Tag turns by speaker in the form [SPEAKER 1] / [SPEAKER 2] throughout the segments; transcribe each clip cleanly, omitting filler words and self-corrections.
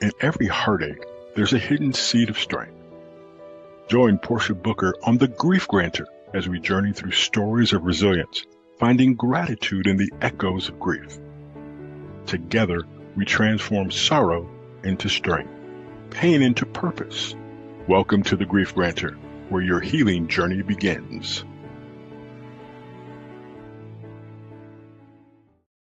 [SPEAKER 1] In every heartache, there's a hidden seed of strength. Join Portia Booker on The Grief Grantor as we journey through stories of resilience, finding gratitude in the echoes of grief. Together, we transform sorrow into strength, pain into purpose. Welcome to The Grief Grantor, where your healing journey begins.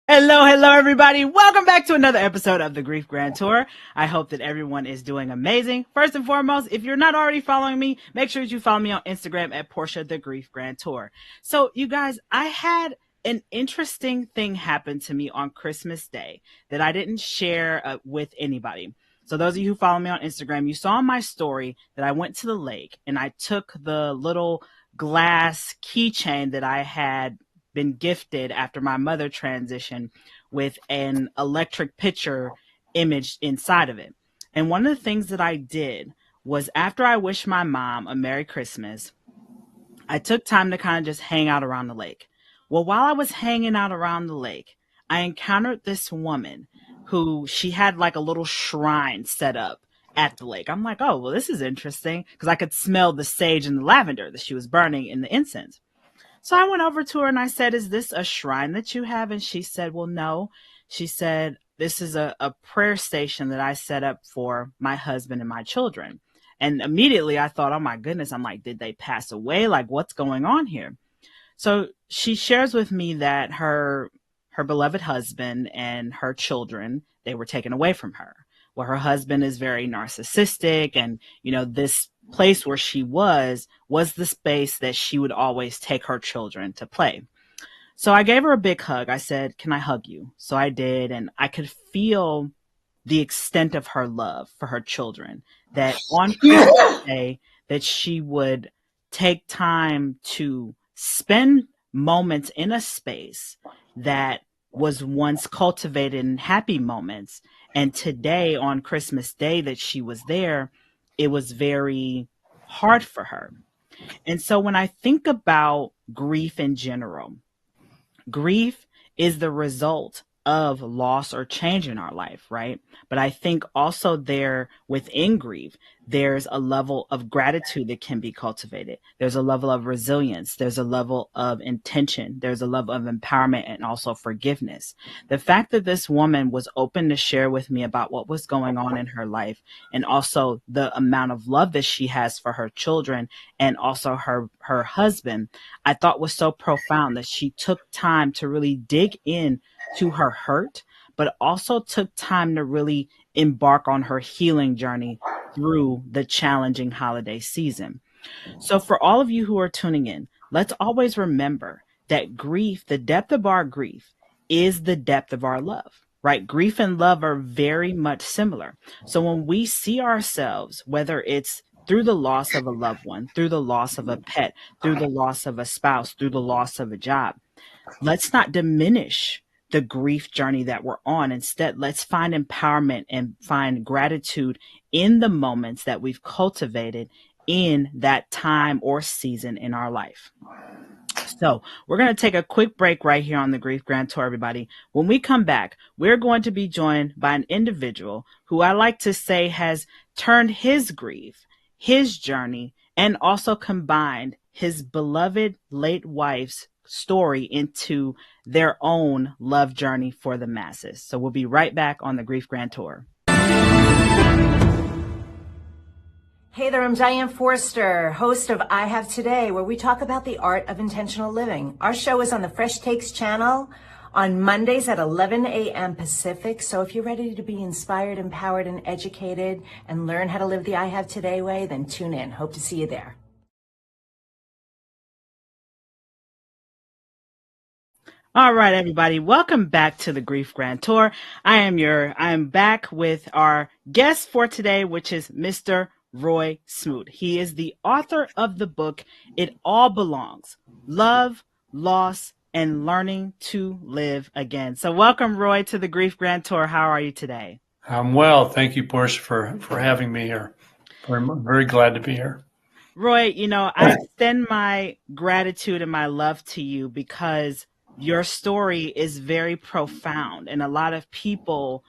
[SPEAKER 2] Hello, everybody. Welcome back to another episode of the Grief Grantor. I hope that everyone is doing amazing. First and foremost, if you're not already following me, make sure that you follow me on Instagram at Portia the Grief Grantor. So, you guys, I had an interesting thing happen to me on Christmas Day that I didn't share with anybody. So those of you who follow me on Instagram, you saw in my story that I went to the lake and I took the little glass keychain that I had been gifted after my mother transitioned with an electric picture image inside of it. And one of the things that I did was after I wished my mom a Merry Christmas, I took time to kind of just hang out around the lake. Well, while I was hanging out around the lake, I encountered this woman who she had like a little shrine set up at the lake. I'm like, oh, well, this is interesting because I could smell the sage and the lavender that she was burning in the incense. So I went over to her and I said, is this a shrine that you have? And she said, well, no. She said, this is a prayer station that I set up for my husband and my children. And immediately I thought, oh, my goodness. I'm like, did they pass away? Like, what's going on here? So she shares with me that her beloved husband and her children, they were taken away from her. Well, her husband is very narcissistic. And, this place where she was the space that she would always take her children to play. So I gave her a big hug. I said, can I hug you? So I did. And I could feel the extent of her love for her children, that on Christmas Day, that she would take time to spend moments in a space that was once cultivated in happy moments. And today on Christmas Day that she was there, it was very hard for her. And so when I think about grief in general, grief is the result of loss or change in our life, right? But I think also within grief, there's a level of gratitude that can be cultivated. There's a level of resilience. There's a level of intention. There's a level of empowerment and also forgiveness. The fact that this woman was open to share with me about what was going on in her life and also the amount of love that she has for her children and also her husband, I thought was so profound that she took time to really dig in to her hurt, but also took time to really embark on her healing journey through the challenging holiday season. So for all of you who are tuning in, let's always remember that grief, the depth of our grief, is the depth of our love, right? Grief and love are very much similar. So when we see ourselves, whether it's through the loss of a loved one, through the loss of a pet, through the loss of a spouse, through the loss of a job, let's not diminish the grief journey that we're on. Instead, let's find empowerment and find gratitude in the moments that we've cultivated in that time or season in our life. So we're going to take a quick break right here on the Grief Grantor, everybody. When we come back, we're going to be joined by an individual who I like to say has turned his grief, his journey, and also combined his beloved late wife's story into their own love journey for the masses. So we'll be right back on the Grief Grantor.
[SPEAKER 3] Hey there, I'm Diane Forster, host of I Have Today, where we talk about the art of intentional living. Our show is on the Fresh Takes channel on Mondays at 11 a.m. Pacific. So if you're ready to be inspired, empowered, and educated and learn how to live the I Have Today way, then tune in. Hope to see you there.
[SPEAKER 2] All right, everybody. Welcome back to the Grief Grantor. I am back with our guest for today, which is Mr. Roy Smoot. He is the author of the book, It All Belongs: Love, Loss, and Learning to Live Again. So welcome, Roy, to the Grief Grantor. How are you today?
[SPEAKER 4] I'm well. Thank you, Portia, for having me here. I'm very glad to be here.
[SPEAKER 2] Roy, I extend my gratitude and my love to you because your story is very profound, and a lot of people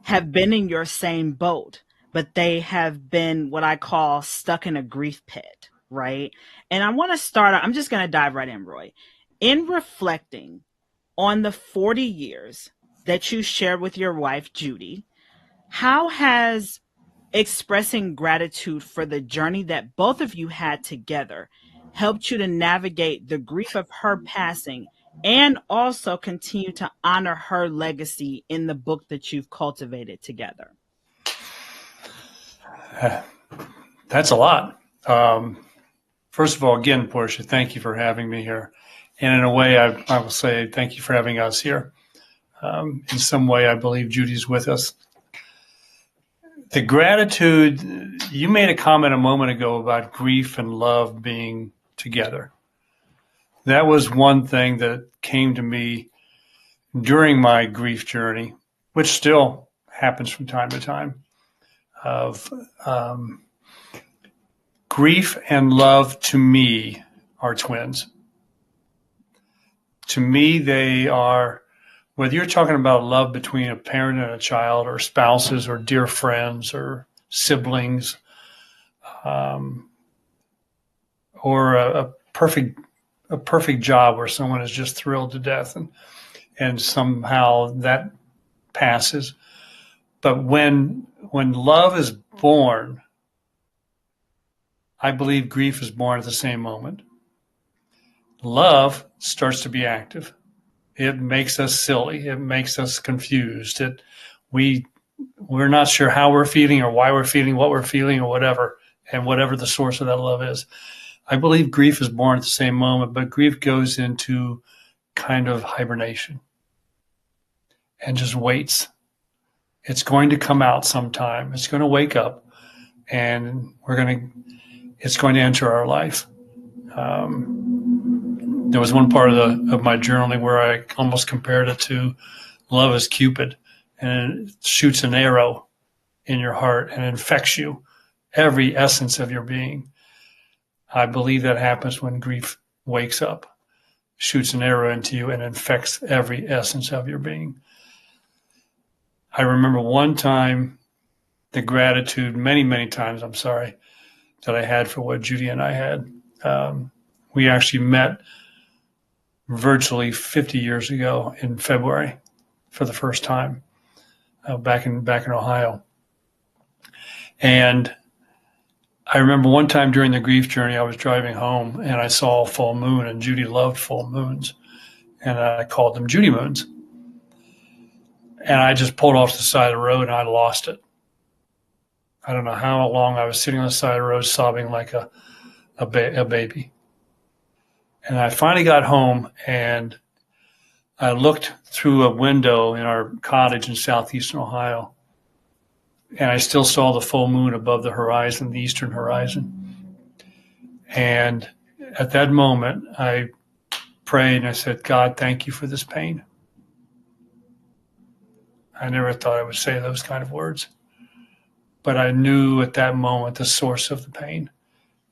[SPEAKER 2] have been in your same boat, but they have been what I call stuck in a grief pit, right? And I want to start, I'm just going to dive right in, Roy. In reflecting on the 40 years that you shared with your wife, Judy, how has expressing gratitude for the journey that both of you had together helped you to navigate the grief of her passing and also continue to honor her legacy in the book that you've cultivated together?
[SPEAKER 4] That's a lot. First of all, again, Portia, thank you for having me here. And in a way, I will say thank you for having us here. In some way, I believe Judy's with us. The gratitude, you made a comment a moment ago about grief and love being together. That was one thing that came to me during my grief journey, which still happens from time to time, of grief and love to me are twins. To me, they are, whether you're talking about love between a parent and a child, or spouses, or dear friends, or siblings, or a perfect job where someone is just thrilled to death and somehow that passes. But when love is born, I believe grief is born at the same moment. Love starts to be active. It makes us silly. It makes us confused. We're not sure how we're feeling or why we're feeling what we're feeling or whatever, and whatever the source of that love is. I believe grief is born at the same moment, but grief goes into kind of hibernation and just waits. It's going to come out sometime. It's going to wake up, and it's going to enter our life. There was one part of my journaling where I almost compared it to love as Cupid, and it shoots an arrow in your heart and infects you, every essence of your being. I believe that happens when grief wakes up, shoots an arrow into you, and infects every essence of your being. I remember one time the gratitude, many, many times, I'm sorry, that I had for what Judy and I had. We actually met virtually 50 years ago in February for the first time, back in Ohio. And I remember one time during the grief journey, I was driving home and I saw a full moon, and Judy loved full moons, and I called them Judy moons. And I just pulled off the side of the road and I lost it. I don't know how long I was sitting on the side of the road sobbing like a baby. And I finally got home and I looked through a window in our cottage in southeastern Ohio, and I still saw the full moon above the horizon, the eastern horizon. And at that moment, I prayed and I said, God, thank you for this pain. I never thought I would say those kind of words, but I knew at that moment the source of the pain,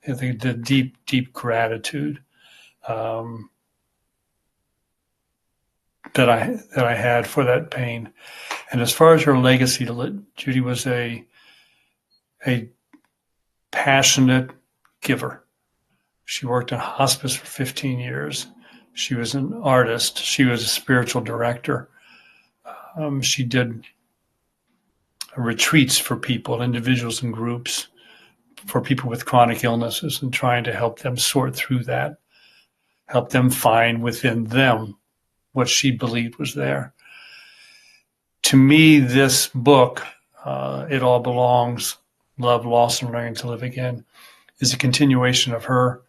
[SPEAKER 4] the deep, deep gratitude that I had for that pain. And as far as her legacy, Judy was a passionate giver. She worked in hospice for 15 years. She was an artist. She was a spiritual director. She did retreats for people, individuals and groups, for people with chronic illnesses, and trying to help them sort through that, help them find within them what she believed was there. To me, this book, It All Belongs, Love, Loss, and Learning to Live Again, is a continuation of her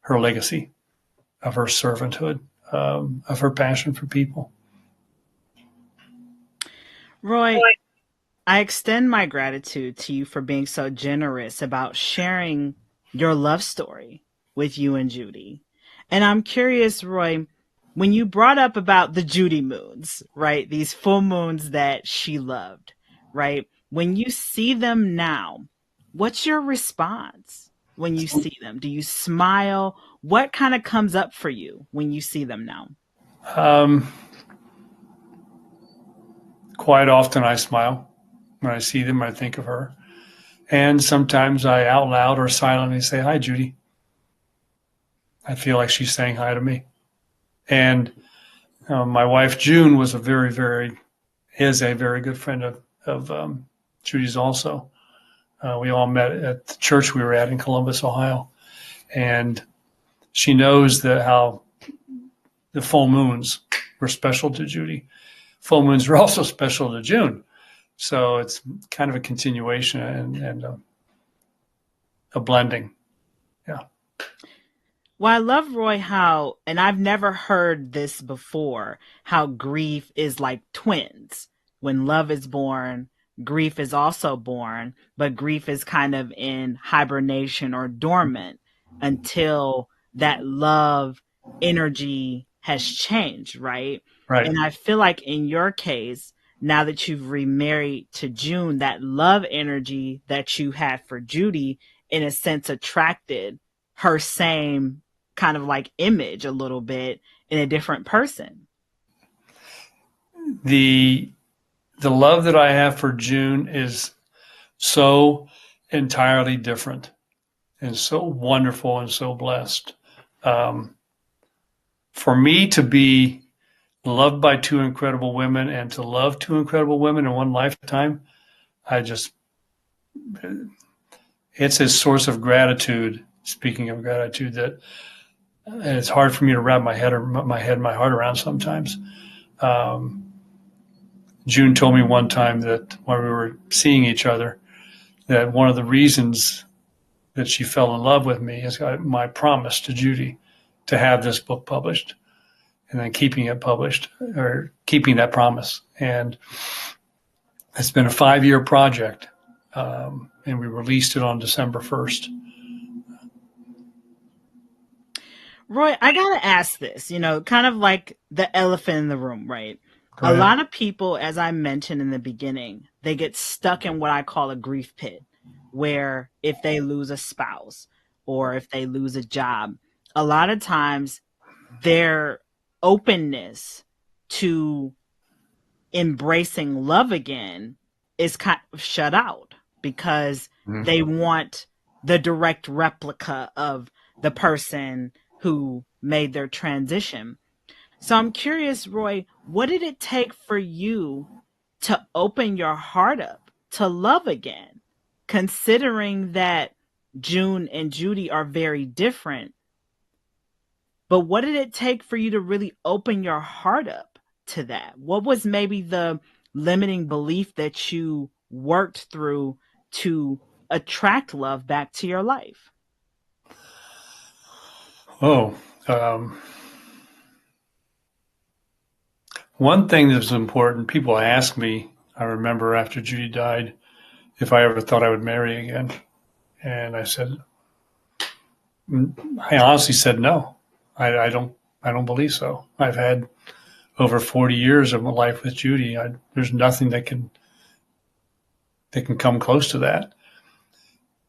[SPEAKER 4] legacy, of her servanthood, of her passion for people.
[SPEAKER 2] Roy, I extend my gratitude to you for being so generous about sharing your love story with you and Judy. And I'm curious, Roy, when you brought up about the Judy moons, right? These full moons that she loved, right? When you see them now, what's your response when you see them? Do you smile? What kind of comes up for you when you see them now?
[SPEAKER 4] Quite often I smile. When I see them, I think of her. And sometimes I out loud or silently say, "Hi, Judy." I feel like she's saying hi to me. And my wife, June, is a very good friend of Judy's also. We all met at the church we were at in Columbus, Ohio. And she knows that how the full moons were special to Judy. Full moons were also special to June. So it's kind of a continuation and a blending. Yeah.
[SPEAKER 2] Well, I love, Roy, how, and I've never heard this before, how grief is like twins. When love is born, grief is also born, but grief is kind of in hibernation or dormant until that love energy has changed, right?
[SPEAKER 4] Right.
[SPEAKER 2] And I feel like in your case, now that you've remarried to June, that love energy that you had for Judy, in a sense, attracted her same kind of like image a little bit in a different person.
[SPEAKER 4] The love that I have for June is so entirely different and so wonderful and so blessed. For me to be loved by two incredible women and to love two incredible women in one lifetime, it's a source of gratitude. Speaking of gratitude, that it's hard for me to wrap my heart around sometimes. June told me one time that when we were seeing each other, that one of the reasons that she fell in love with me is my promise to Judy to have this book published, and then keeping it published, or keeping that promise. And it's been a 5-year project, and we released it on December 1st.
[SPEAKER 2] Roy, I gotta ask this, kind of like the elephant in the room, right? A lot of people, as I mentioned in the beginning, they get stuck in what I call a grief pit, where if they lose a spouse or if they lose a job, a lot of times their openness to embracing love again is kind of shut out because they want the direct replica of the person who made their transition. So I'm curious, Roy, what did it take for you to open your heart up to love again, considering that June and Judy are very different? But what did it take for you to really open your heart up to that? What was maybe the limiting belief that you worked through to attract love back to your life?
[SPEAKER 4] One thing that's important, people ask me, I remember after Judy died, if I ever thought I would marry again. And I honestly said no. I don't believe so. I've had over 40 years of my life with Judy. There's nothing that can come close to that.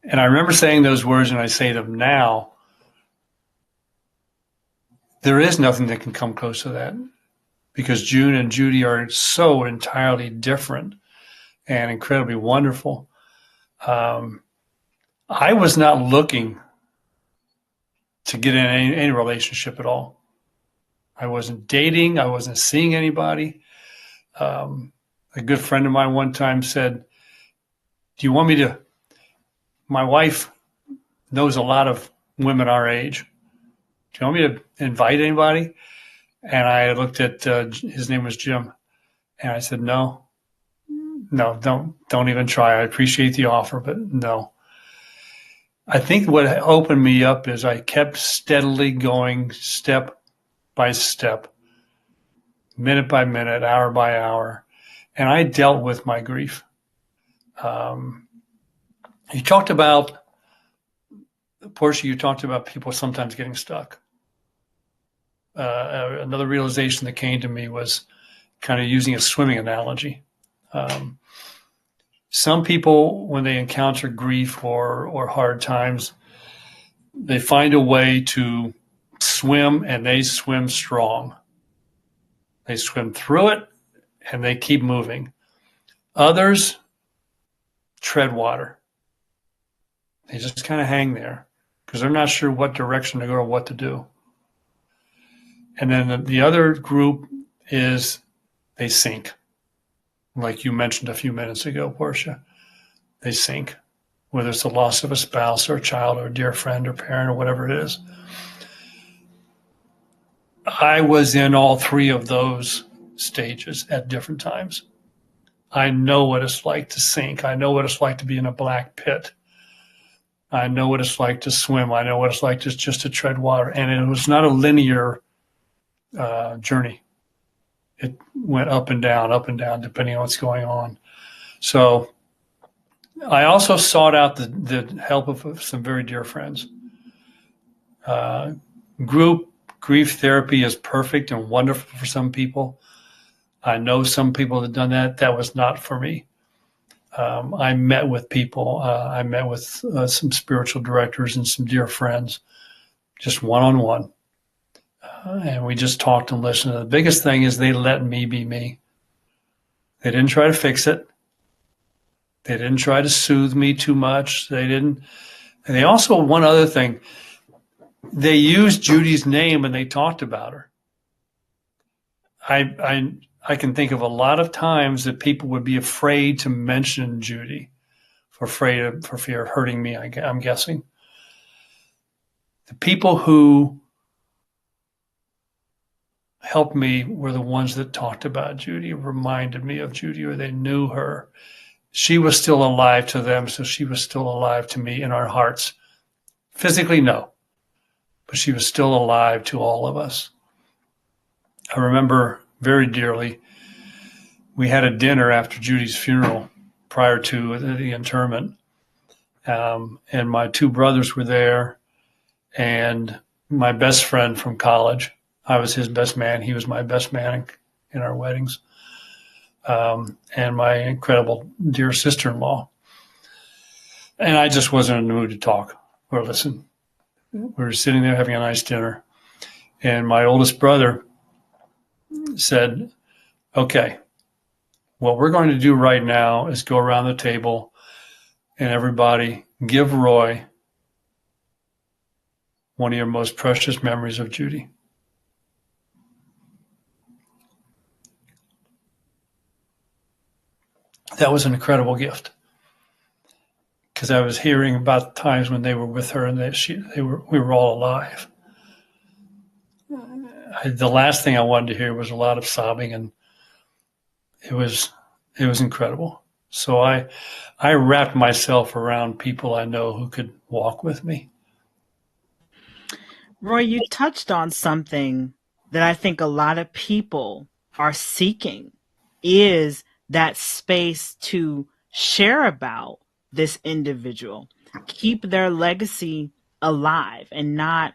[SPEAKER 4] And I remember saying those words, and I say them now. There is nothing that can come close to that, because June and Judy are so entirely different and incredibly wonderful. I was not looking to get in any relationship at all. I wasn't dating. I wasn't seeing anybody. A good friend of mine one time said, "Do you want me to?" My wife knows a lot of women our age. "Do you want me to invite anybody?" And I looked at, his name was Jim. And I said, no, don't even try. I appreciate the offer, but no. I think what opened me up is I kept steadily going step by step, minute by minute, hour by hour. And I dealt with my grief. You talked about, Portia, you talked about people sometimes getting stuck. Another realization that came to me was kind of using a swimming analogy. Some people, when they encounter grief or hard times, they find a way to swim, and they swim strong. They swim through it and they keep moving. Others tread water. They just kind of hang there because they're not sure what direction to go or what to do. And then the other group is they sink. Like you mentioned a few minutes ago, Portia, they sink, whether it's the loss of a spouse or a child or a dear friend or parent or whatever it is. I was in all three of those stages at different times. I know what it's like to sink. I know what it's like to be in a black pit. I know what it's like to swim. I know what it's like just to tread water. And it was not a linear journey. It went up and down, depending on what's going on. So I also sought out the help of some very dear friends. Group grief therapy is perfect and wonderful for some people. I know some people that have done that. That was not for me. I met with people. I met with some spiritual directors and some dear friends, just one-on-one. And we just talked and listened. The biggest thing is they let me be me. They didn't try to fix it. They didn't try to soothe me too much. They didn't. And they also, one other thing, they used Judy's name and they talked about her. I can think of a lot of times that people would be afraid to mention Judy for fear of hurting me, I'm guessing. The people who helped me were the ones that talked about Judy, reminded me of Judy, or they knew her. She was still alive to them, so she was still alive to me in our hearts. Physically, no, but she was still alive to all of us. I remember very dearly, we had a dinner after Judy's funeral prior to the interment, and my two brothers were there, and my best friend from college. I was his best man. He was my best man in our weddings. And my incredible dear sister-in-law. And I just wasn't in the mood to talk or listen. We were sitting there having a nice dinner. And my oldest brother said, okay, what we're going to do right now is go around the table and everybody give Roy one of your most precious memories of Judy. That was an incredible gift because I was hearing about times when they were with her and we were all alive. The last thing I wanted to hear was a lot of sobbing, and it was incredible. So I wrapped myself around people I know who could walk with me.
[SPEAKER 2] Roy, you touched on something that I think a lot of people are seeking is that space to share about this individual, keep their legacy alive and not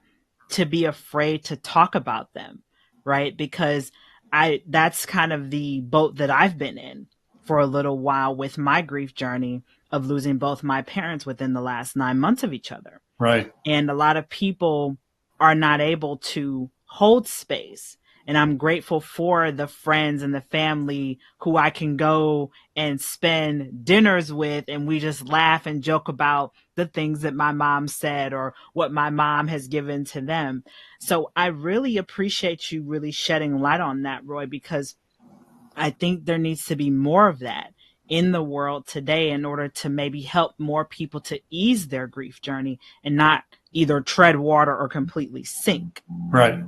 [SPEAKER 2] to be afraid to talk about them, right? Because that's kind of the boat that I've been in for a little while with my grief journey of losing both my parents within the last 9 months of each other.
[SPEAKER 4] Right.
[SPEAKER 2] And a lot of people are not able to hold space. And I'm grateful for the friends and the family who I can go and spend dinners with, and we just laugh and joke about the things that my mom said or what my mom has given to them. So I really appreciate you really shedding light on that, Roy, because I think there needs to be more of that in the world today in order to maybe help more people to ease their grief journey and not either tread water or completely sink.
[SPEAKER 4] Right.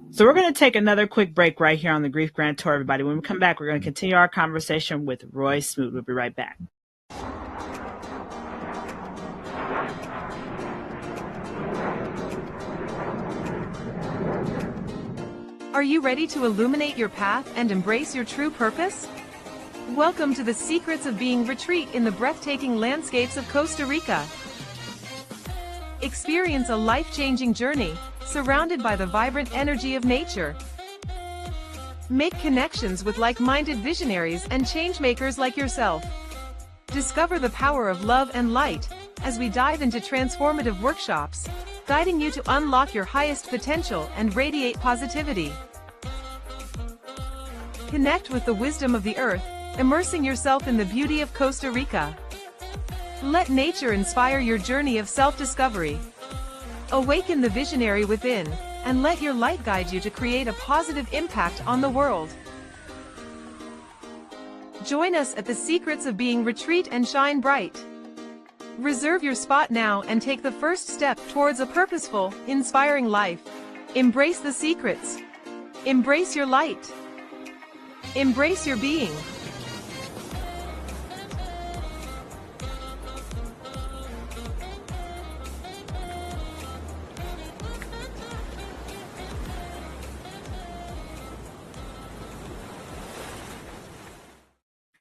[SPEAKER 2] So we're going to take another quick break right here on the Grief Grantor, everybody. When we come back, we're going to continue our conversation with Roy Smoot. We'll be right back.
[SPEAKER 5] Are you ready to illuminate your path and embrace your true purpose? Welcome to the Secrets of Being retreat in the breathtaking landscapes of Costa Rica. Experience a life-changing journey, surrounded by the vibrant energy of nature. Make connections with like-minded visionaries and changemakers like yourself. Discover the power of love and light as we dive into transformative workshops, guiding you to unlock your highest potential and radiate positivity. Connect with the wisdom of the earth, immersing yourself in the beauty of Costa Rica. Let nature inspire your journey of self-discovery. Awaken the visionary within, and let your light guide you to create a positive impact on the world. Join us at the Secrets of Being Retreat and Shine Bright. Reserve your spot now and take the first step towards a purposeful, inspiring life. Embrace the secrets. Embrace your light. Embrace your being.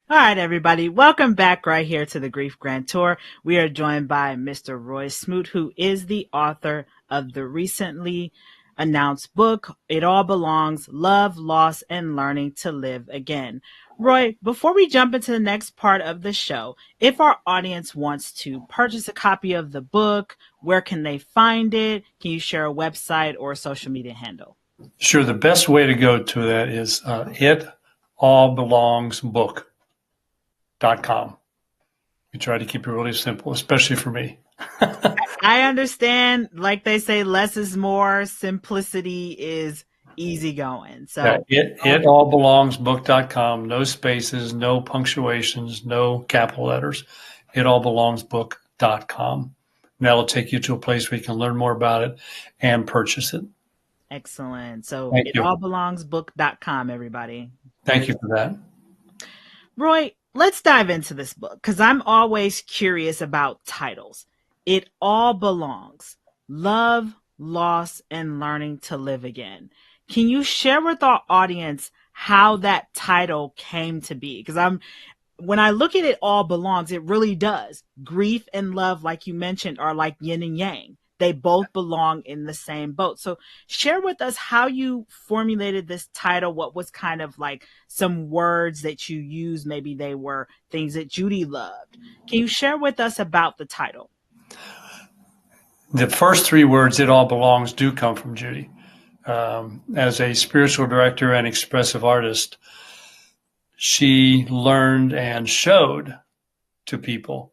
[SPEAKER 2] All right, everybody. Welcome back right here to the Grief Grantor. We are joined by Mr. Roy Smoot, who is the author of the recently announced book, It All Belongs, Love, Loss, and Learning to Live Again. Roy, before we jump into the next part of the show, if our audience wants to purchase a copy of the book, where can they find it? Can you share a website or a social media handle?
[SPEAKER 4] Sure. The best way to go to that is itallbelongsbook.com. We try to keep it really simple, especially for me.
[SPEAKER 2] I understand, like they say, less is more. Simplicity is easygoing. So
[SPEAKER 4] itallbelongsbook.com. No spaces, no punctuations, no capital letters. itallbelongsbook.com. And that'll take you to a place where you can learn more about it and purchase it.
[SPEAKER 2] Excellent. So
[SPEAKER 4] Thank you.
[SPEAKER 2] itallbelongsbook.com, everybody.
[SPEAKER 4] Thank you for that.
[SPEAKER 2] Roy, let's dive into this book because I'm always curious about titles. It All Belongs, Love, Loss, and Learning to Live Again. Can you share with our audience how that title came to be? Because when I look at It All Belongs, it really does. Grief and love, like you mentioned, are like yin and yang. They both belong in the same boat. So share with us how you formulated this title. What was kind of like some words that you used? Maybe they were things that Judy loved. Can you share with us about the title?
[SPEAKER 4] The first three words, It All Belongs, do come from Judy. As a spiritual director and expressive artist, she learned and showed to people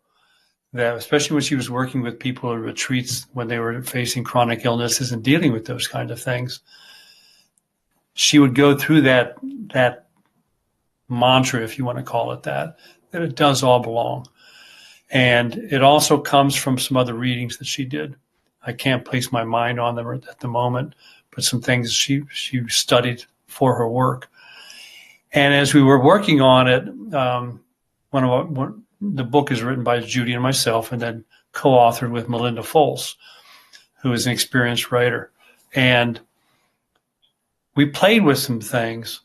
[SPEAKER 4] that, especially when she was working with people at retreats when they were facing chronic illnesses and dealing with those kind of things, she would go through that mantra, if you want to call it that it does all belong. And it also comes from some other readings that she did. I can't place my mind on them at the moment, but some things she studied for her work. And as we were working on it, the book is written by Judy and myself, and then co-authored with Melinda Foles, who is an experienced writer. And we played with some things,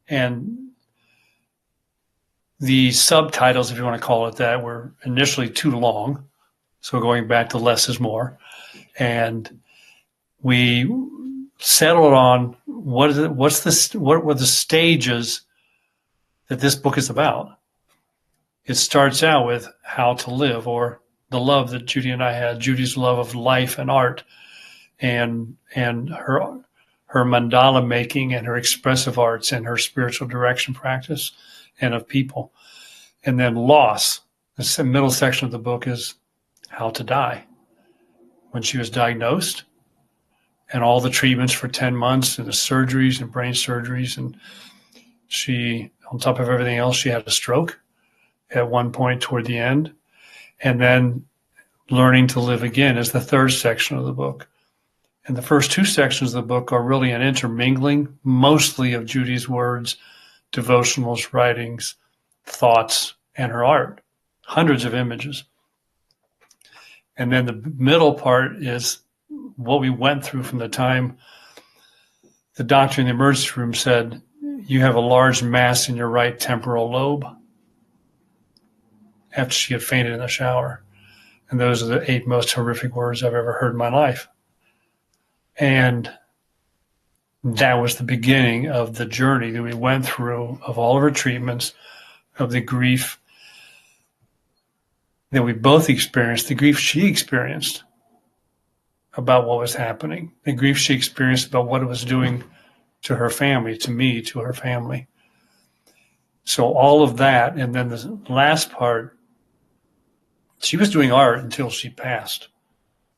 [SPEAKER 4] and the subtitles, if you want to call it that, were initially too long. So going back to less is more. And we settled on what were the stages that this book is about. It starts out with how to live, or the love that Judy and I had, Judy's love of life and art, and her mandala making and her expressive arts and her spiritual direction practice and of people. And then loss. The middle section of the book is how to die. When she was diagnosed and all the treatments for 10 months and the surgeries and brain surgeries, and she, on top of everything else, she had a stroke at one point toward the end. And then learning to live again is the third section of the book. And the first two sections of the book are really an intermingling, mostly of Judy's words, devotionals, writings, thoughts, and her art, hundreds of images. And then the middle part is what we went through from the time the doctor in the emergency room said, "You have a large mass in your right temporal lobe," after she had fainted in the shower. And those are the 8 most horrific words I've ever heard in my life. And that was the beginning of the journey that we went through, of all of her treatments, of the grief that we both experienced, the grief she experienced about what was happening, the grief she experienced about what it was doing to her family, to me, to her family. So all of that, and then the last part she was doing art until she passed.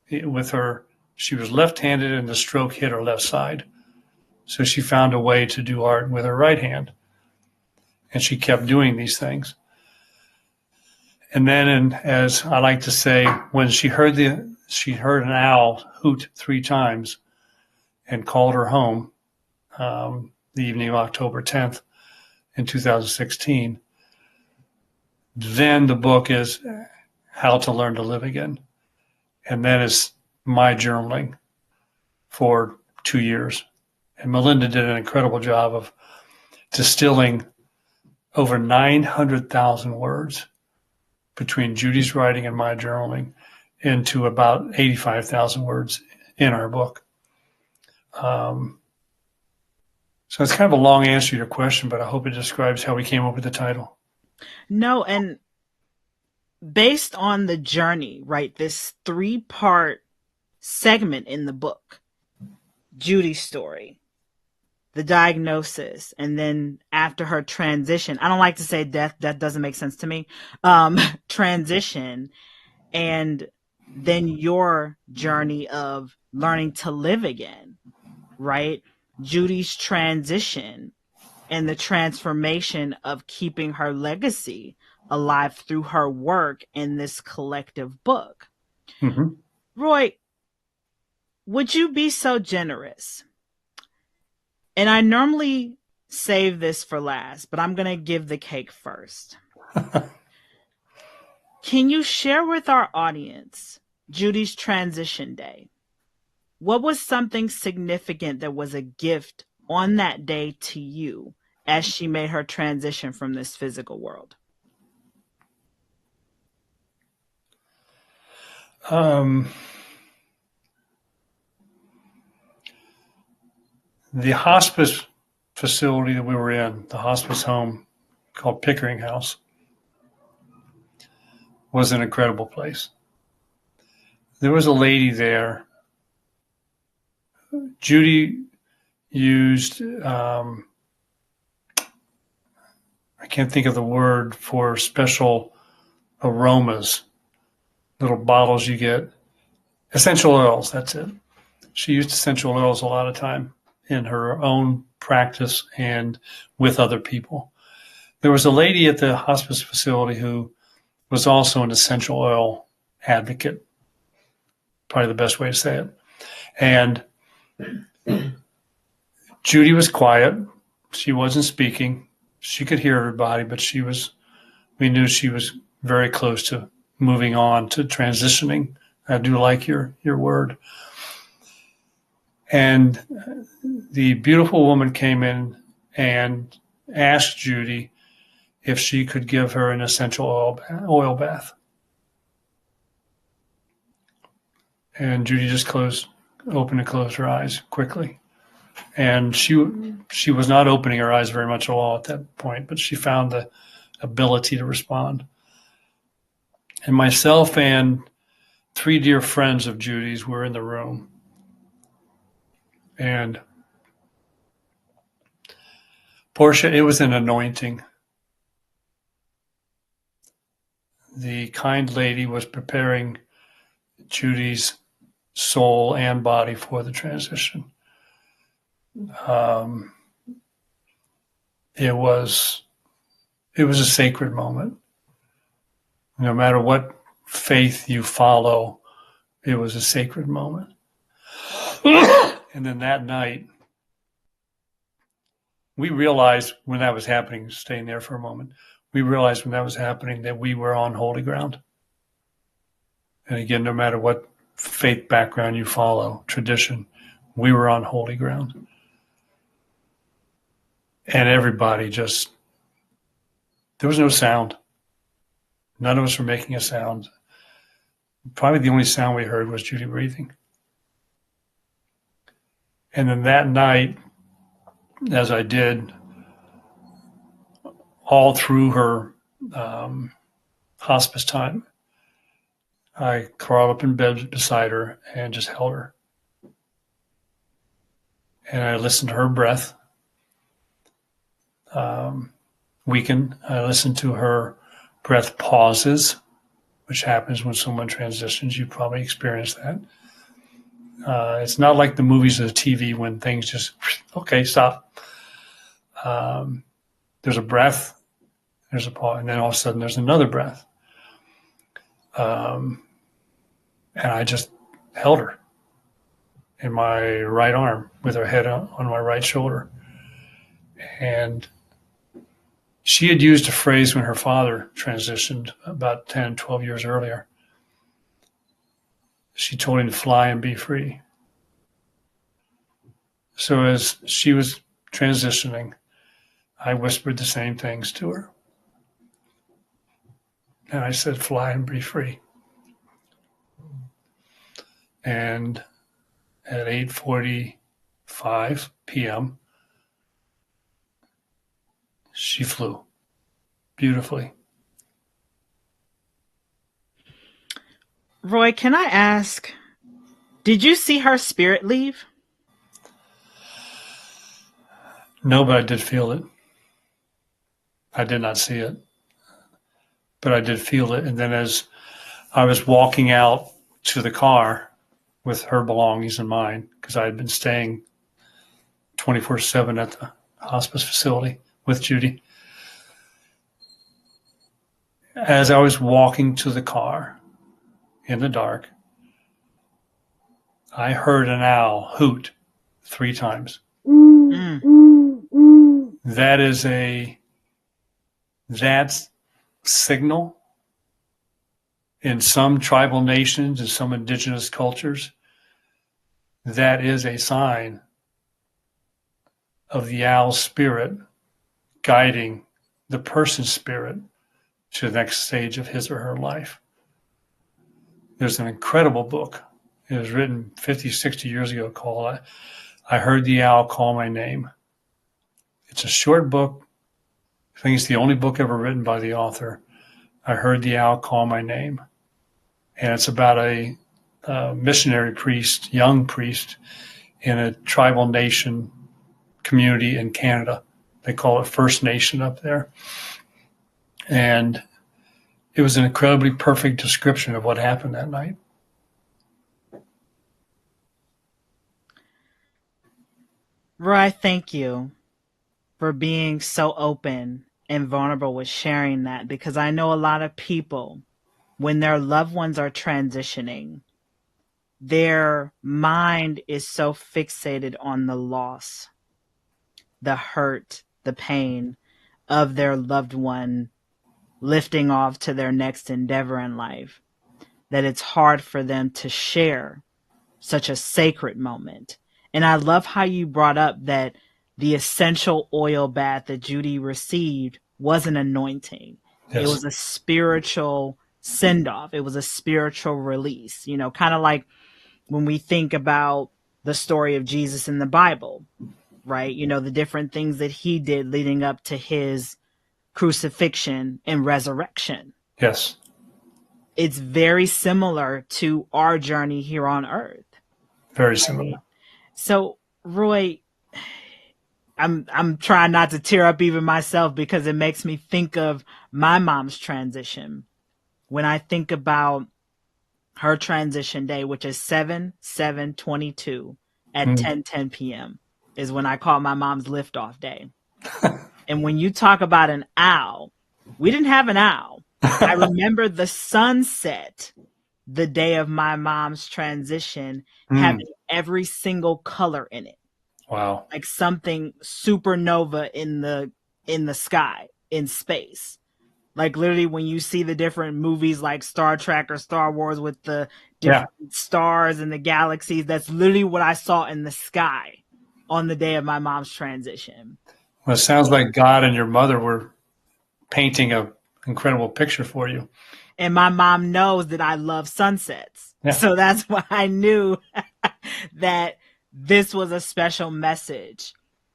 [SPEAKER 4] She was left-handed and the stroke hit her left side. So she found a way to do art with her right hand. And she kept doing these things. And then, as I like to say, when she heard an owl hoot 3 times and called her home the evening of October 10th in 2016, then the book is How to Learn to Live Again. And that is my journaling for 2 years. And Melinda did an incredible job of distilling over 900,000 words between Judy's writing and my journaling into about 85,000 words in our book. So it's kind of a long answer to your question, but I hope it describes how we came up with the title.
[SPEAKER 2] No, and based on the journey, right, this 3-part segment in the book, Judy's story, the diagnosis, and then after her transition, I don't like to say death, that doesn't make sense to me, transition, and then your journey of learning to live again, right? Judy's transition and the transformation of keeping her legacy alive through her work in this collective book.
[SPEAKER 4] Mm-hmm.
[SPEAKER 2] Roy, would you be so generous? And I normally save this for last, but I'm going to give the cake first. Can you share with our audience Judy's transition day? What was something significant that was a gift on that day to you as she made her transition from this physical world?
[SPEAKER 4] The hospice facility that we were in, the hospice home called Pickering House, was an incredible place. There was a lady there. Judy used, I can't think of the word for special aromas, little bottles you get. Essential oils, that's it. She used essential oils a lot of time in her own practice and with other people. There was a lady at the hospice facility who was also an essential oil advocate, probably the best way to say it. And Judy was quiet. She wasn't speaking. She could hear everybody, but we knew she was very close to moving on to transitioning. I do like your word. And the beautiful woman came in and asked Judy if she could give her an essential oil bath. And Judy just opened and closed her eyes quickly. And she was not opening her eyes very much at all at that point, but she found the ability to respond. And myself and 3 dear friends of Judy's were in the room. And Portia, it was an anointing. The kind lady was preparing Judy's soul and body for the transition. It was a sacred moment. No matter what faith you follow, it was a sacred moment. And then that night, we realized when that was happening, staying there for a moment, we realized when that was happening that we were on holy ground. And again, no matter what faith background you follow, tradition, we were on holy ground. And everybody just, there was no sound. None of us were making a sound. Probably the only sound we heard was Judy breathing. And then that night, as I did all through her hospice time, I crawled up in bed beside her and just held her. And I listened to her breath weaken. I listened to her breath pauses which happens when someone transitions. You probably experienced that. It's not like the movies or the TV when things just, okay, stop. There's a breath, there's a pause, and then all of a sudden there's another breath. And I just held her in my right arm with her head on my right shoulder. And she had used a phrase when her father transitioned about 10, 12 years earlier. She told him to fly and be free. So as she was transitioning, I whispered the same things to her. And I said, fly and be free. And at 8:45 p.m., she flew beautifully.
[SPEAKER 2] Roy, can I ask, did you see her spirit leave?
[SPEAKER 4] No, but I did feel it. I did not see it, but I did feel it. And then as I was walking out to the car with her belongings and mine, because I had been staying 24/7 at the hospice facility with Judy. As I was walking to the car in the dark, I heard an owl hoot 3 times. That's signal in some tribal nations and some indigenous cultures. That is a sign of the owl spirit guiding the person's spirit to the next stage of his or her life. There's an incredible book. It was written 50, 60 years ago called I Heard the Owl Call My Name. It's a short book. I think it's the only book ever written by the author. I Heard the Owl Call My Name. And it's about a missionary priest, young priest, in a tribal nation community in Canada. They call it First Nation up there. And it was an incredibly perfect description of what happened that night.
[SPEAKER 2] Roy, thank you for being so open and vulnerable with sharing that, because I know a lot of people, when their loved ones are transitioning, their mind is so fixated on the loss, the hurt, the pain of their loved one lifting off to their next endeavor in life, that it's hard for them to share such a sacred moment. And I love how you brought up that the essential oil bath that Judy received was an anointing. Yes. It was a spiritual send-off. It was a spiritual release, you know, kind of like when we think about the story of Jesus in the Bible, right? You know, the different things that he did leading up to his crucifixion and resurrection.
[SPEAKER 4] Yes.
[SPEAKER 2] It's very similar to our journey here on earth.
[SPEAKER 4] Very similar.
[SPEAKER 2] Right? So, Roy, I'm trying not to tear up even myself, because it makes me think of my mom's transition. When I think about her transition day, which is 7/7/22 at 10:10 p.m. is when I call my mom's liftoff day. And when you talk about an owl, we didn't have an owl. I remember the sunset the day of my mom's transition having every single color in it.
[SPEAKER 4] Wow.
[SPEAKER 2] Like something supernova in the sky, in space. Like literally when you see the different movies like Star Trek or Star Wars with the different stars and the galaxies, that's literally what I saw in the sky on the day of my mom's transition.
[SPEAKER 4] Well, it sounds like God and your mother were painting an incredible picture for you.
[SPEAKER 2] And my mom knows that I love sunsets. Yeah. So that's why I knew that this was a special message,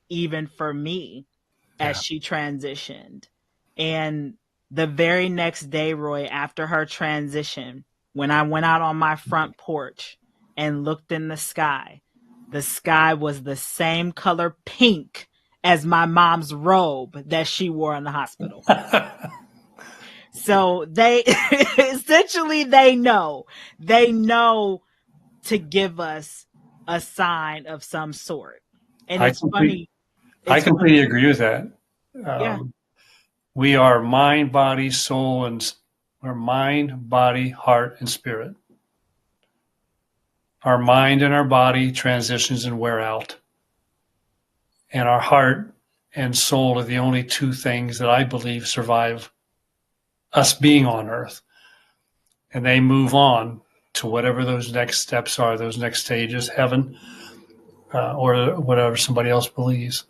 [SPEAKER 2] even for me, as she transitioned. And the very next day, Roy, after her transition, when I went out on my front porch and looked in the sky was the same color pink as my mom's robe that she wore in the hospital. So they essentially they know to give us a sign of some sort. And it's funny.
[SPEAKER 4] I
[SPEAKER 2] It's
[SPEAKER 4] completely
[SPEAKER 2] funny.
[SPEAKER 4] agree with that.
[SPEAKER 2] Yeah.
[SPEAKER 4] We are mind, body, soul, and we're mind, body, heart, and spirit. Our mind and our body transitions and wear out. And our heart and soul are the only two things that I believe survive us being on earth. And they move on to whatever those next steps are, those next stages, heaven, or whatever somebody else believes.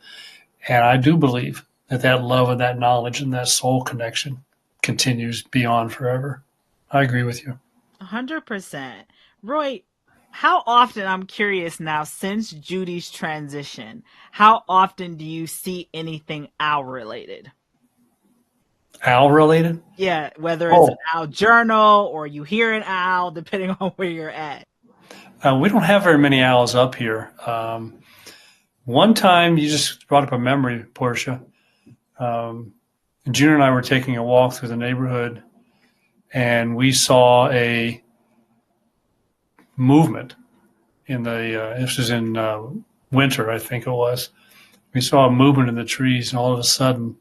[SPEAKER 4] And I do believe that love and that knowledge and that soul connection continues beyond forever. I agree with you.
[SPEAKER 2] 100%. Roy, how often, I'm curious now, since Judy's transition, how often do you see anything owl related?
[SPEAKER 4] Owl related?
[SPEAKER 2] Yeah, whether it's an owl journal or you hear an owl, depending on where you're at.
[SPEAKER 4] We don't have very many owls up here. One time, you just brought up a memory, Portia. June and I were taking a walk through the neighborhood, and we saw a movement in the, this was in winter, I think it was. We saw a movement in the trees, and all of a sudden,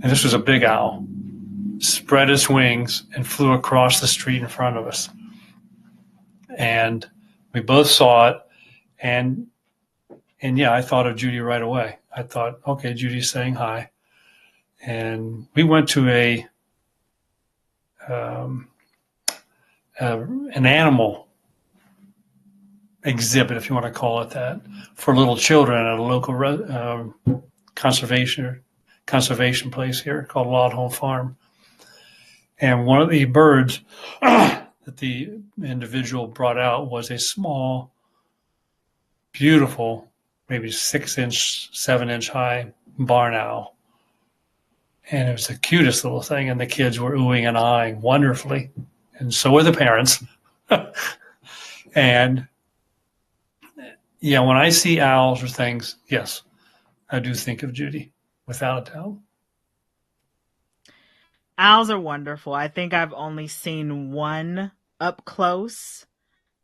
[SPEAKER 4] and this was a big owl, spread its wings and flew across the street in front of us. And we both saw it, and yeah, I thought of Judy right away. I thought, okay, Judy's saying hi. And we went to an animal exhibit, if you want to call it that, for little children at a local conservation place here called Wild Home Farm. And one of the birds that the individual brought out was a small, beautiful, maybe 6-inch, 7-inch high barn owl. And it was the cutest little thing, and the kids were oohing and eyeing wonderfully, and so were the parents. And yeah, when I see owls or things, yes, I do think of Judy, without a doubt.
[SPEAKER 2] Owls are wonderful. I think I've only seen one up close.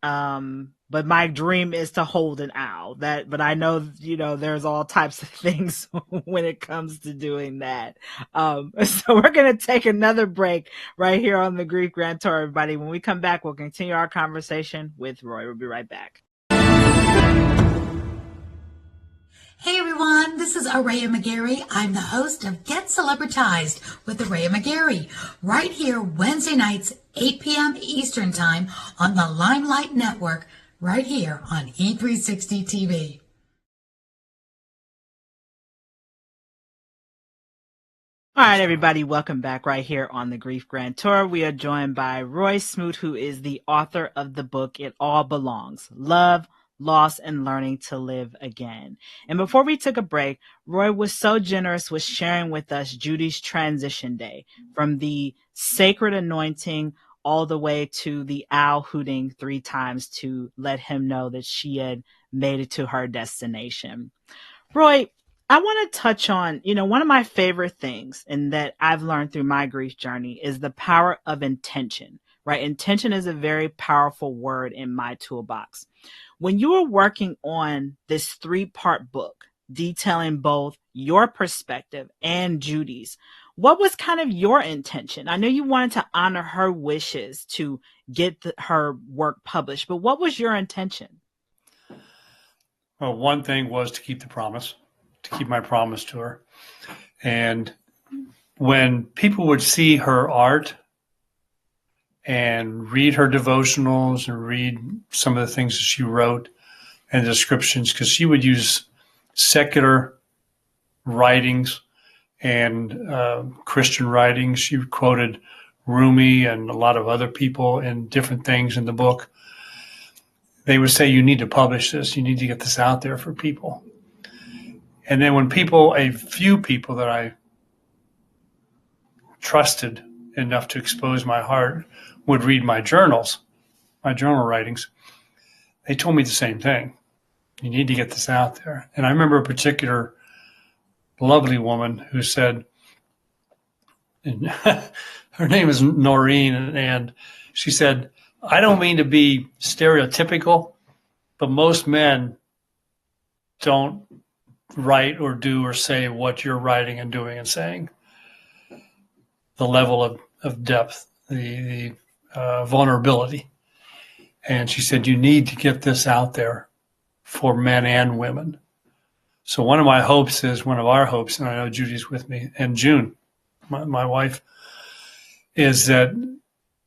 [SPEAKER 2] But my dream is to hold an owl. But I know, there's all types of things when it comes to doing that. So we're going to take another break right here on the Grief Grantor, everybody. When we come back, we'll continue our conversation with Roy. We'll be right back.
[SPEAKER 6] Hey everyone, this is Araya McGarry. I'm the host of Get Celebritized with Araya McGarry, right here Wednesday nights, 8 p.m. Eastern Time on the Limelight Network, right here on E360 TV.
[SPEAKER 2] All right, everybody, welcome back right here on the Grief Grantor. We are joined by Roy Smoot, who is the author of the book It All Belongs: Love, Loss, and Learning to Live Again. And before we took a break, Roy was so generous with sharing with us Judy's transition day, from the sacred anointing all the way to the owl hooting 3 times to let him know that she had made it to her destination. Roy, I want to touch on, one of my favorite things, and that I've learned through my grief journey, is the power of intention, right? Intention is a very powerful word in my toolbox. When you were working on this 3-part book, detailing both your perspective and Judy's, what was kind of your intention? I know you wanted to honor her wishes to get her work published, but what was your intention?
[SPEAKER 4] Well, one thing was to keep the promise, to keep my promise to her. And when people would see her art and read her devotionals and read some of the things that she wrote and descriptions, because she would use secular writings and Christian writings. She quoted Rumi and a lot of other people and different things in the book. They would say, you need to publish this. You need to get this out there for people. And then when a few people that I trusted enough to expose my heart would read my journal writings, they told me the same thing. You need to get this out there. And I remember a particular lovely woman who said, and her name is Noreen, and she said, I don't mean to be stereotypical, but most men don't write or do or say what you're writing and doing and saying. The level of depth, the vulnerability. And she said, you need to get this out there for men and women. So one of our hopes, and I know Judy's with me, and June, my wife, is that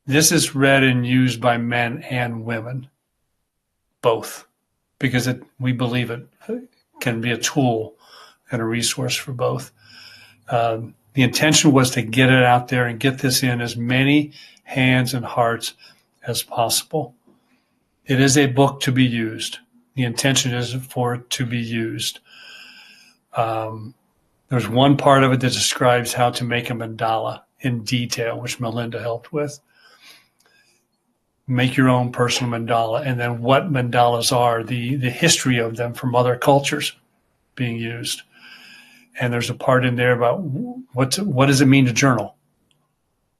[SPEAKER 4] this is read and used by men and women, both, because we believe it can be a tool and a resource for both. The intention was to get it out there and get this in as many hands and hearts as possible. It is a book to be used. The intention is for it to be used. There's one part of it that describes how to make a mandala in detail, which Melinda helped with. Make your own personal mandala, and then what mandalas are, the history of them from other cultures being used. And there's a part in there about what does it mean to journal.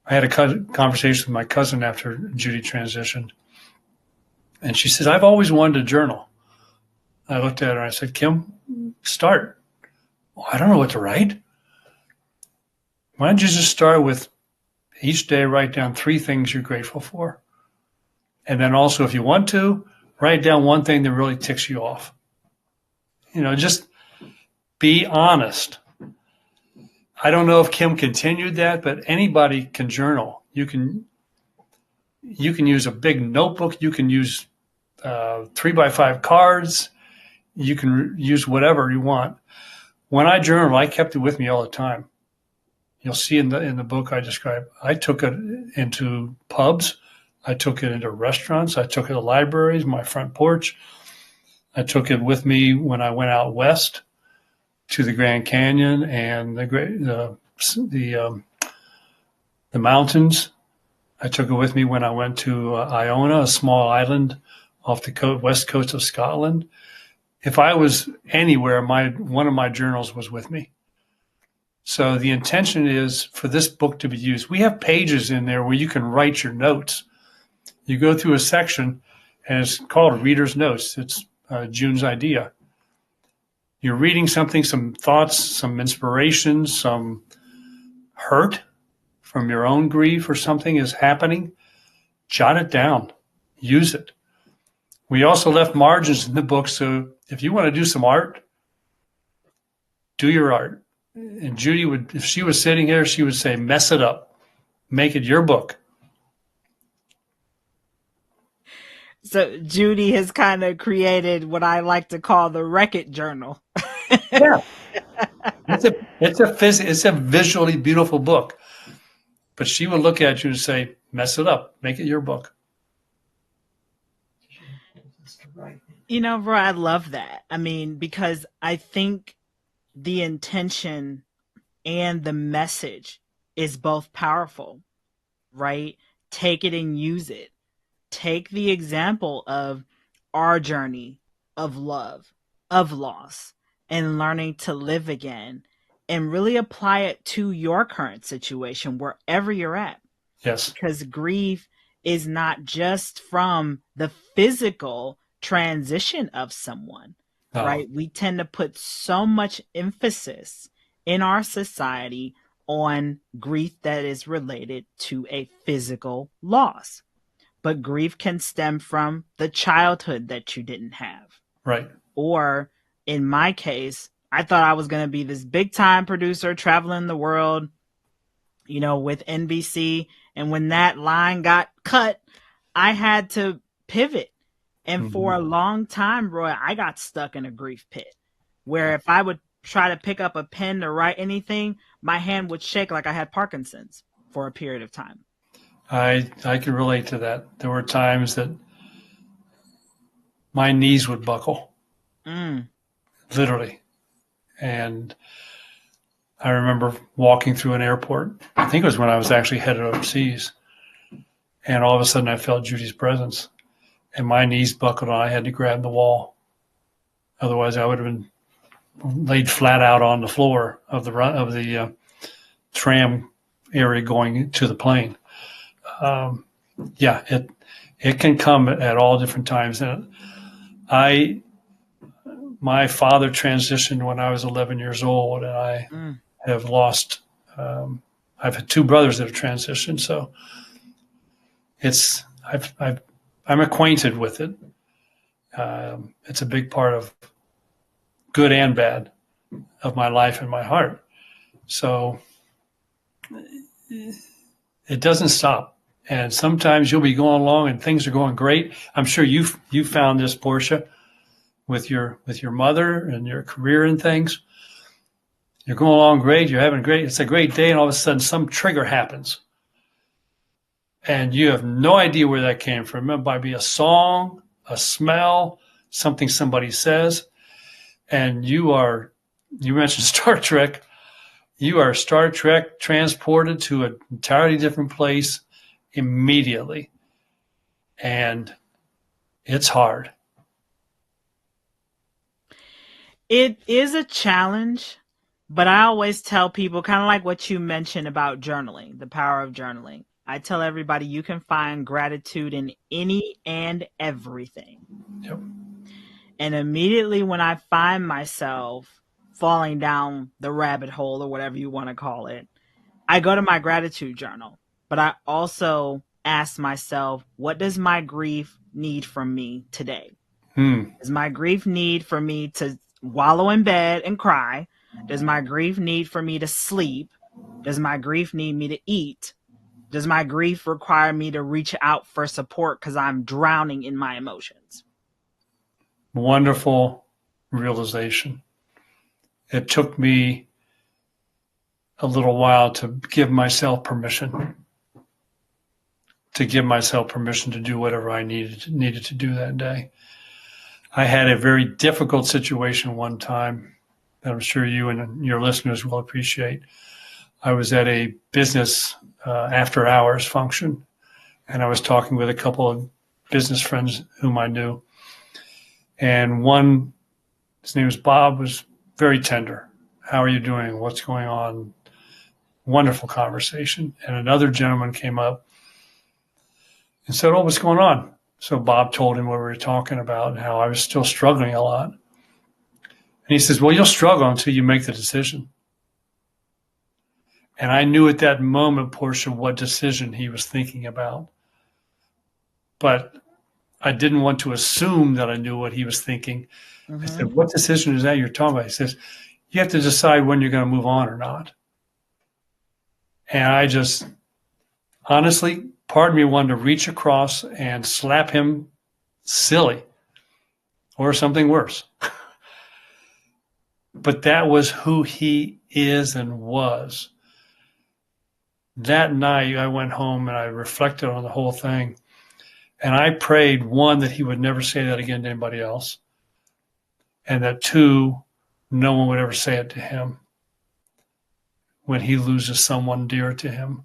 [SPEAKER 4] I had a conversation with my cousin after Judy transitioned, and she said, I've always wanted to journal. I looked at her and I said, Kim, start. Well, I don't know what to write. Why don't you just start with each day, write down 3 things you're grateful for. And then also, if you want to, write down one thing that really ticks you off. Just be honest. I don't know if Kim continued that, but anybody can journal. You can use a big notebook. You can use 3x5 cards. You can use whatever you want. When I journal, I kept it with me all the time. You'll see in the book I describe, I took it into pubs. I took it into restaurants. I took it to libraries, my front porch. I took it with me when I went out west to the Grand Canyon and the mountains. I took it with me when I went to Iona, a small island off the west coast of Scotland. If I was anywhere, one of my journals was with me. So the intention is for this book to be used. We have pages in there where you can write your notes. You go through a section, and it's called Reader's Notes. It's June's idea. You're reading something, some thoughts, some inspiration, some hurt from your own grief or something is happening. Jot it down. Use it. We also left margins in the book, so if you want to do some art, do your art. And Judy if she was sitting here, she would say, mess it up. Make it your book.
[SPEAKER 2] So Judy has kind of created what I like to call the Wreck-It journal.
[SPEAKER 4] Yeah. It's a visually beautiful book. But she would look at you and say, mess it up. Make it your book.
[SPEAKER 2] Roy, I love that. I mean, because I think the intention and the message is both powerful, right? Take it and use it. Take the example of our journey of love, of loss, and learning to live again, and really apply it to your current situation, wherever you're at.
[SPEAKER 4] Yes.
[SPEAKER 2] Because grief is not just from the physical transition of someone, right? We tend to put so much emphasis in our society on grief that is related to a physical loss. But grief can stem from the childhood that you didn't have.
[SPEAKER 4] Right.
[SPEAKER 2] Or in my case, I thought I was going to be this big time producer traveling the world, with NBC. And when that line got cut, I had to pivot. And for a long time, Roy, I got stuck in a grief pit where if I would try to pick up a pen to write anything, my hand would shake like I had Parkinson's for a period of time.
[SPEAKER 4] I can relate to that. There were times that my knees would buckle, literally. And I remember walking through an airport. I think it was when I was actually headed overseas. And all of a sudden I felt Judy's presence. And my knees buckled and I had to grab the wall. Otherwise I would have been laid flat out on the floor of the tram area going to the plane. Yeah, it can come at all different times. And my father transitioned when I was 11 years old, and I have lost. I've had two brothers that have transitioned, so I'm acquainted with it. It's a big part of good and bad of my life and my heart. So it doesn't stop. And sometimes you'll be going along and things are going great. I'm sure you found this, Portia, with your mother and your career and things. You're going along great. You're having great. It's a great day, and all of a sudden, some trigger happens, and you have no idea where that came from. It might be a song, a smell, something somebody says, and you mentioned Star Trek. You are Star Trek transported to an entirely different place immediately, and it's hard.
[SPEAKER 2] It is a challenge, but I always tell people, kind of like what you mentioned about journaling, the power of journaling. I tell everybody you can find gratitude in any and everything.
[SPEAKER 4] Yep.
[SPEAKER 2] And immediately when I find myself falling down the rabbit hole or whatever you want to call it, I go to my gratitude journal. But I also ask myself, what does my grief need from me today? Does my grief need for me to wallow in bed and cry? Does my grief need for me to sleep? Does my grief need me to eat? Does my grief require me to reach out for support because I'm drowning in my emotions?
[SPEAKER 4] Wonderful realization. It took me a little while to give myself permission to do whatever I needed to do that day. I had a very difficult situation one time that I'm sure you and your listeners will appreciate. I was at a business after hours function, and I was talking with a couple of business friends whom I knew. And one, his name was Bob, was very tender. How are you doing? What's going on? Wonderful conversation. And another gentleman came up and said, oh, what's going on? So Bob told him what we were talking about and how I was still struggling a lot. And he says, well, you'll struggle until you make the decision. And I knew at that moment, Portia, what decision he was thinking about. But I didn't want to assume that I knew what he was thinking. I said, what decision is that you're talking about? He says, you have to decide when you're going to move on or not. And I just, honestly, part of me wanted to reach across and slap him silly or something worse. But that was who he is and was. That night, I went home and I reflected on the whole thing. And I prayed, one, that he would never say that again to anybody else. And that, two, no one would ever say it to him when he loses someone dear to him.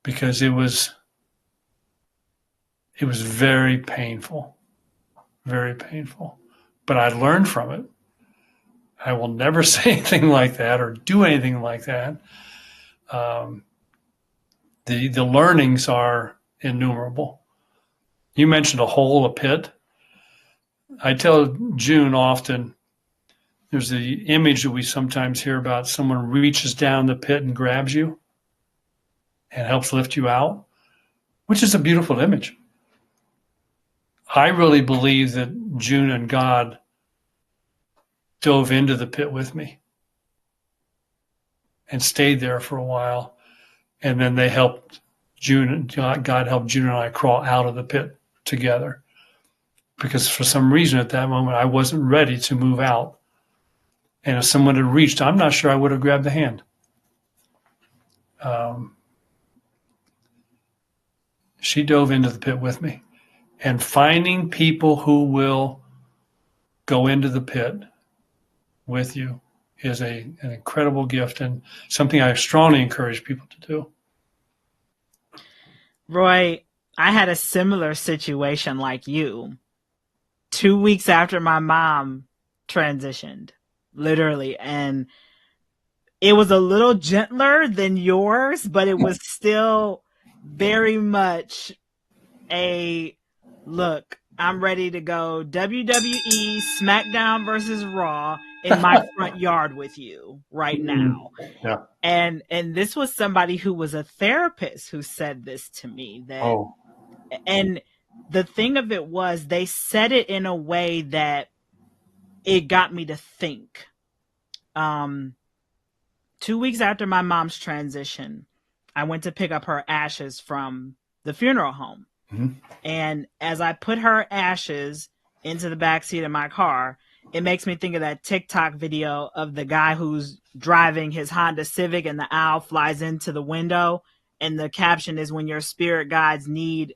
[SPEAKER 4] Because it was very painful, very painful. But I learned from it. I will never say anything like that or do anything like that. The learnings are innumerable. You mentioned a hole, a pit. I tell June often, there's the image that we sometimes hear about, someone reaches down the pit and grabs you and helps lift you out, which is a beautiful image. I really believe that June and God dove into the pit with me and stayed there for a while. And then they helped God helped June and I crawl out of the pit together. Because for some reason at that moment, I wasn't ready to move out. And if someone had reached, I'm not sure I would have grabbed the hand. She dove into the pit with me. And finding people who will go into the pit with you is an incredible gift and something I strongly encourage people to do.
[SPEAKER 2] Roy, I had a similar situation like you. 2 weeks after my mom transitioned, literally. And it was a little gentler than yours, but it was still very much a look. I'm ready to go WWE SmackDown versus Raw in my front yard with you right now.
[SPEAKER 4] Yeah.
[SPEAKER 2] And this was somebody who was a therapist who said this to me. And the thing of it was, they said it in a way that it got me to think. 2 weeks after my mom's transition, I went to pick up her ashes from the funeral home. Mm-hmm. And as I put her ashes into the backseat of my car, it makes me think of that TikTok video of the guy who's driving his Honda Civic and the owl flies into the window. And the caption is, when your spirit guides need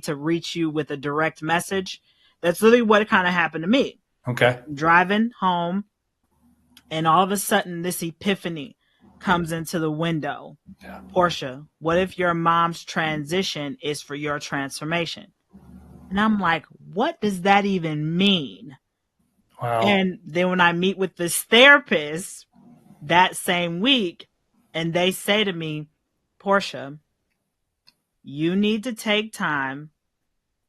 [SPEAKER 2] to reach you with a direct message. That's literally what kind of happened to me.
[SPEAKER 4] Okay.
[SPEAKER 2] Driving home, and all of a sudden this epiphany comes into the window. Yeah. Portia, what if your mom's transition is for your transformation? And I'm like, what does that even mean?
[SPEAKER 4] Wow.
[SPEAKER 2] And then when I meet with this therapist that same week, and they say to me, Portia, you need to take time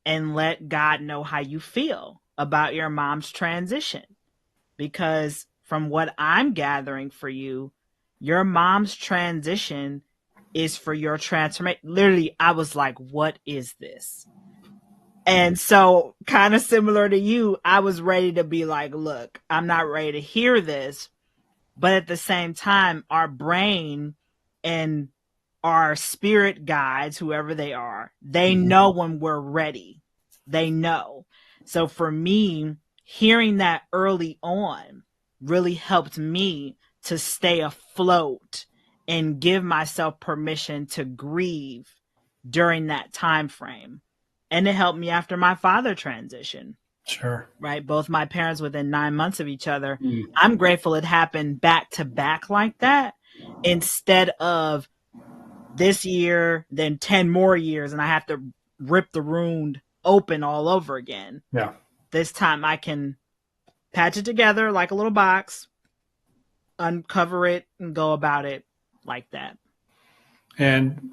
[SPEAKER 2] and let God know how you feel about your mom's transition. Because from what I'm gathering for you, your mom's transition is for your transformation. Literally, I was like, what is this? And so, kind of similar to you, I was ready to be like, look, I'm not ready to hear this. But at the same time, our brain and our spirit guides, whoever they are, they know when we're ready. They know. So for me, hearing that early on really helped me to stay afloat and give myself permission to grieve during that time frame. And it helped me after my father transition.
[SPEAKER 4] Sure.
[SPEAKER 2] Right. Both my parents within 9 months of each other. I'm grateful it happened back to back like that, instead of this year, then 10 more years, and I have to rip the wound open all over again.
[SPEAKER 4] Yeah.
[SPEAKER 2] This time I can patch it together like a little box, uncover it, and go about it like that.
[SPEAKER 4] And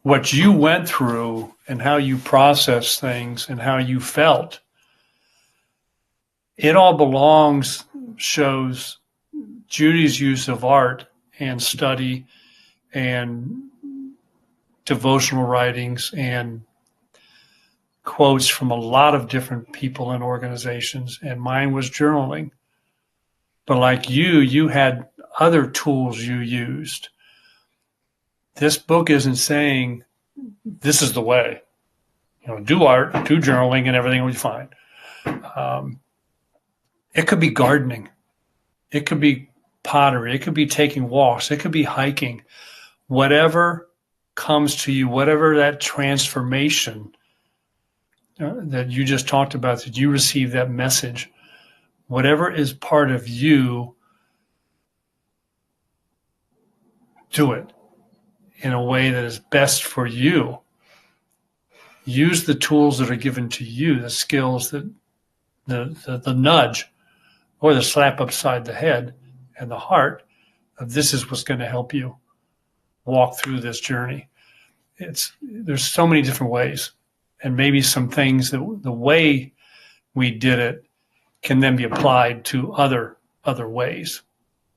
[SPEAKER 4] what you went through and how you processed things and how you felt, it all shows Judy's use of art and study and devotional writings and quotes from a lot of different people and organizations. And mine was journaling. But like you had other tools you used. This book isn't saying this is the way. Do art, do journaling, and everything will be fine. It could be gardening. It could be pottery. It could be taking walks. It could be hiking. Whatever comes to you, whatever that transformation that you just talked about, that you receive that message, whatever is part of you, do it in a way that is best for you. Use the tools that are given to you, the skills, that the nudge or the slap upside the head and the heart of this is what's going to help you walk through this journey. There's so many different ways, and maybe some things that the way we did it can then be applied to other ways.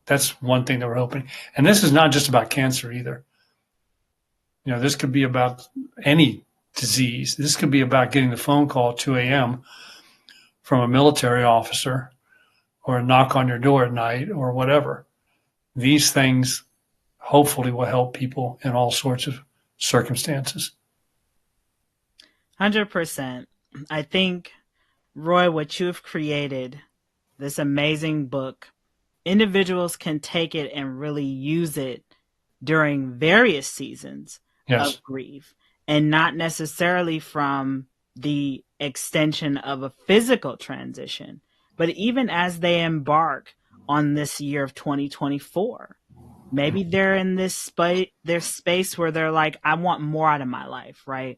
[SPEAKER 4] That's one thing that we're hoping. And this is not just about cancer either. This could be about any disease. This could be about getting the phone call at 2 a.m. from a military officer, or a knock on your door at night, or whatever. These things hopefully will help people in all sorts of circumstances.
[SPEAKER 2] 100%. I think, Roy, what you've created, this amazing book, individuals can take it and really use it during various seasons of grief, and not necessarily from the extension of a physical transition, but even as they embark on this year of 2024. Maybe they're in this space where they're like, I want more out of my life, right?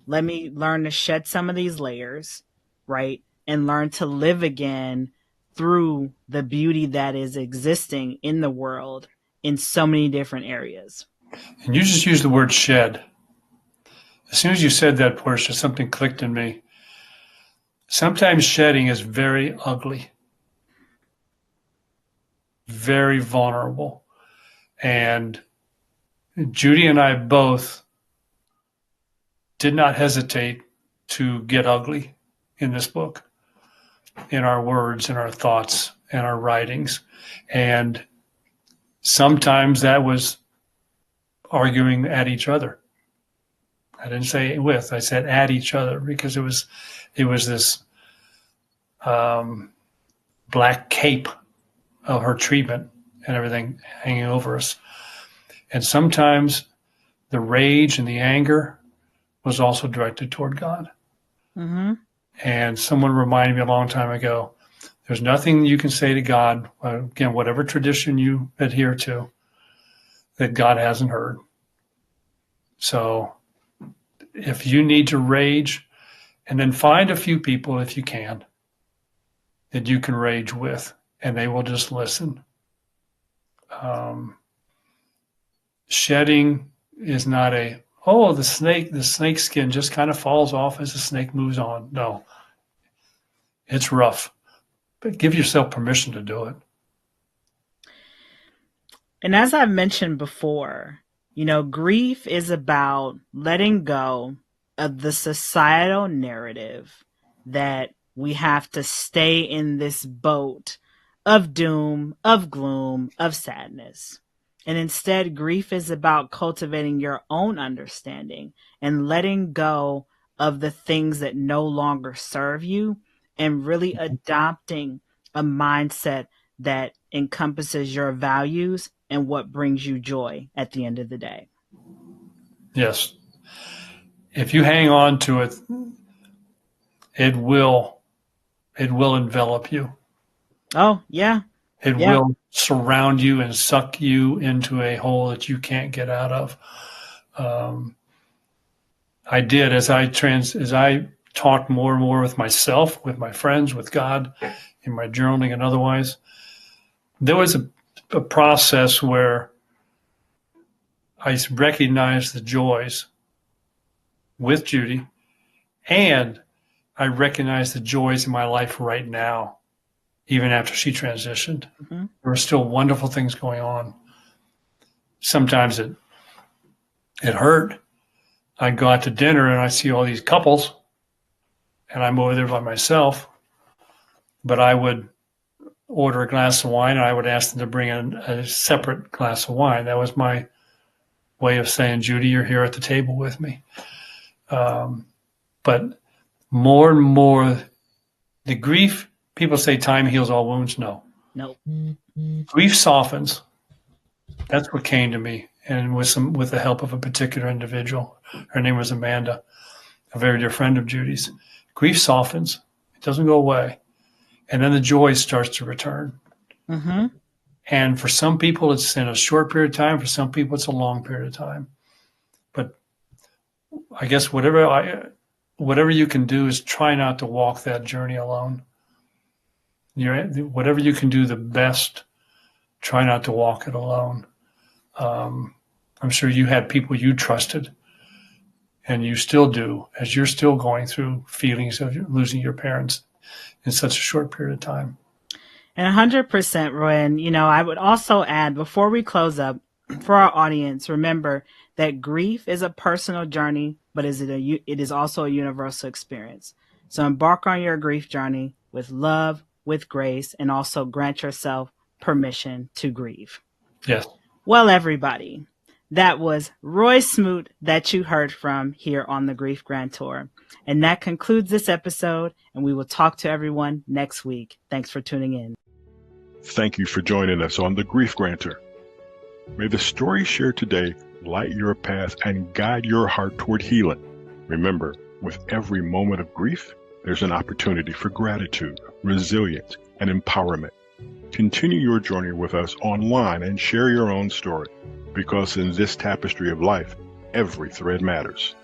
[SPEAKER 2] Let me learn to shed some of these layers, right? And learn to live again through the beauty that is existing in the world in so many different areas.
[SPEAKER 4] And you just used the word shed. As soon as you said that, Portia, something clicked in me. Sometimes shedding is very ugly, very vulnerable. And Judy and I both did not hesitate to get ugly in this book, in our words, in our thoughts, in our writings. And sometimes that was arguing at each other. I didn't say with, I said at each other, because it was this black cape of her treatment and everything hanging over us. And sometimes the rage and the anger was also directed toward God.
[SPEAKER 2] Mm-hmm.
[SPEAKER 4] And someone reminded me a long time ago, there's nothing you can say to God, again, whatever tradition you adhere to, that God hasn't heard. So if you need to rage, and then find a few people, if you can, that you can rage with, and they will just listen. Shedding is not the snake skin just kind of falls off as the snake moves on. No, it's rough, but give yourself permission to do it.
[SPEAKER 2] And as I've mentioned before, grief is about letting go of the societal narrative that we have to stay in this boat of doom, of gloom, of sadness. And instead, grief is about cultivating your own understanding and letting go of the things that no longer serve you and really adopting a mindset that encompasses your values and what brings you joy at the end of the day.
[SPEAKER 4] Yes. If you hang on to it, it will envelop you.
[SPEAKER 2] Oh, yeah.
[SPEAKER 4] It will surround you and suck you into a hole that you can't get out of. I did, as I talked more and more with myself, with my friends, with God, in my journaling and otherwise, there was a process where I recognized the joys with Judy, and I recognized the joys in my life right now. Even after she transitioned, there were still wonderful things going on. Sometimes it hurt. I'd go out to dinner and I see all these couples and I'm over there by myself, but I would order a glass of wine and I would ask them to bring in a separate glass of wine. That was my way of saying, Judy, you're here at the table with me. But more and more, the grief, people say time heals all wounds. No.
[SPEAKER 2] Nope.
[SPEAKER 4] Grief softens. That's what came to me, and with the help of a particular individual. Her name was Amanda, a very dear friend of Judy's. Grief softens. It doesn't go away. And then the joy starts to return.
[SPEAKER 2] Mm-hmm.
[SPEAKER 4] And for some people, it's in a short period of time. For some people, it's a long period of time. But I guess whatever you can do is try not to walk that journey alone. Whatever you can do the best, try not to walk it alone. I'm sure you had people you trusted, and you still do, as you're still going through feelings of losing your parents in such a short period of time.
[SPEAKER 2] And 100%, Roy. And, I would also add, before we close up, for our audience, remember that grief is a personal journey, but it is also a universal experience. So embark on your grief journey with love, with grace, and also grant yourself permission to grieve.
[SPEAKER 4] Yes.
[SPEAKER 2] Well, everybody, that was Roy Smoot that you heard from here on the Grief Grantor. And that concludes this episode, and we will talk to everyone next week. Thanks for tuning in.
[SPEAKER 1] Thank you for joining us on the Grief Grantor. May the story shared today light your path and guide your heart toward healing. Remember, with every moment of grief, there's an opportunity for gratitude, resilience, and empowerment. Continue your journey with us online and share your own story, because in this tapestry of life, every thread matters.